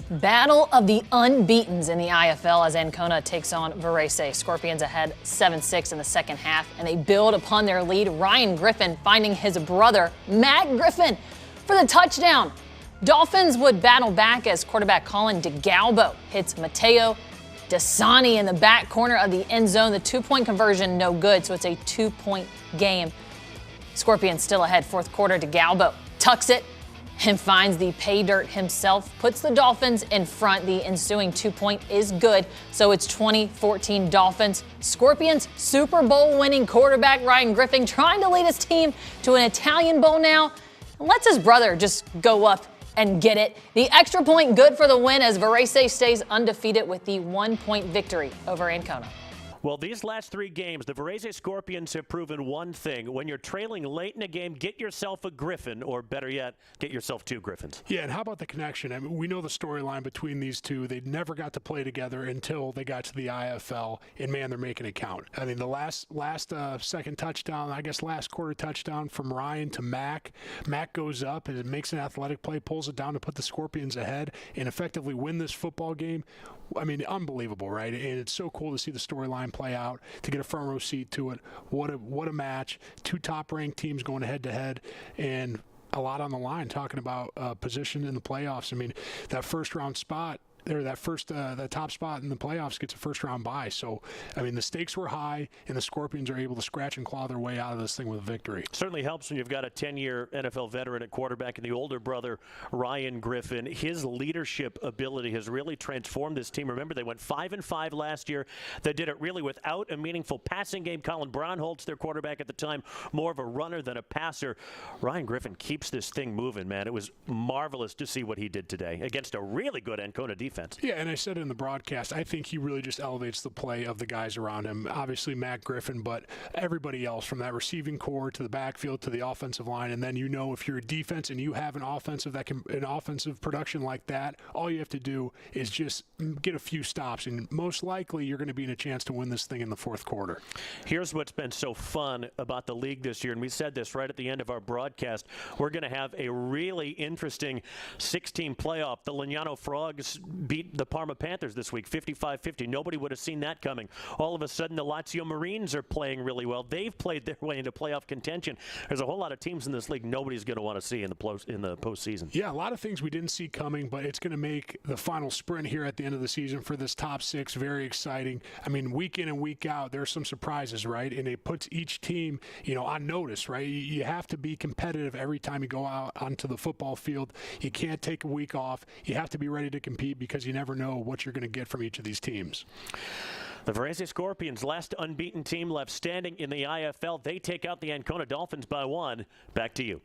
Battle of the unbeatens in the IFL as Ancona takes on Varese. Skorpions ahead 7-6 in the second half, and they build upon their lead. Ryan Griffin finding his brother, Matt Griffin, for the touchdown. Dolphins would battle back as quarterback Colin DeGalbo hits Mateo Dasani in the back corner of the end zone. The two-point conversion no good, so it's a 2-point game. Skorpions still ahead fourth quarter. DeGalbo tucks it and finds the pay dirt himself, puts the Dolphins in front. The ensuing 2-point is good, so it's 20-14 Dolphins. Skorpions Super Bowl winning quarterback Ryan Griffin trying to lead his team to an Italian Bowl now, and lets his brother just go up and get it. The extra point good for the win as Varese stays undefeated with the 1-point victory over Ancona. Well, these last three games, the Varese Skorpions have proven one thing. When you're trailing late in a game, get yourself a Griffin, or better yet, get yourself two Griffins. Yeah, and how about the connection? I mean, we know the storyline between these two. They never got to play together until they got to the IFL, and man, they're making it count. I mean, the last second touchdown, I guess last quarter touchdown from Ryan to Mac. Mac goes up and makes an athletic play, pulls it down to put the Skorpions ahead, and effectively win this football game. I mean, unbelievable, right? And it's so cool to see the storyline play out, to get a front row seat to it. What a match. Two top-ranked teams going head-to-head, and a lot on the line talking about position in the playoffs. I mean, that first-round spot, or that top spot in the playoffs gets a first-round bye. So, I mean, the stakes were high, and the Skorpions are able to scratch and claw their way out of this thing with victory. Certainly helps when you've got a 10-year NFL veteran at quarterback and the older brother, Ryan Griffin. His leadership ability has really transformed this team. Remember, they went 5-5 last year. They did it really without a meaningful passing game. Colin Brownholtz, their quarterback at the time, more of a runner than a passer. Ryan Griffin keeps this thing moving, man. It was marvelous to see what he did today against a really good Ancona defense. Yeah, and I said in the broadcast, I think he really just elevates the play of the guys around him. Obviously, Matt Griffin, but everybody else, from that receiving core to the backfield to the offensive line. And then, you know, if you're a defense and you have an offensive production like that, all you have to do is just get a few stops, and most likely you're going to be in a chance to win this thing in the fourth quarter. Here's what's been so fun about the league this year, and we said this right at the end of our broadcast. We're going to have a really interesting 16 playoff. The Lignano Frogs beat the Parma Panthers this week, 55-50. Nobody would have seen that coming. All of a sudden, the Lazio Marines are playing really well. They've played their way into playoff contention. There's a whole lot of teams in this league nobody's going to want to see in the postseason. Yeah, a lot of things we didn't see coming, but it's going to make the final sprint here at the end of the season for this top six very exciting. I mean, week in and week out, there are some surprises, right? And it puts each team, you know, on notice, right? You have to be competitive every time you go out onto the football field. You can't take a week off. You have to be ready to compete, because you never know what you're going to get from each of these teams. The Varese Skorpions, last unbeaten team left standing in the IFL. They take out the Ancona Dolphins by 1. Back to you.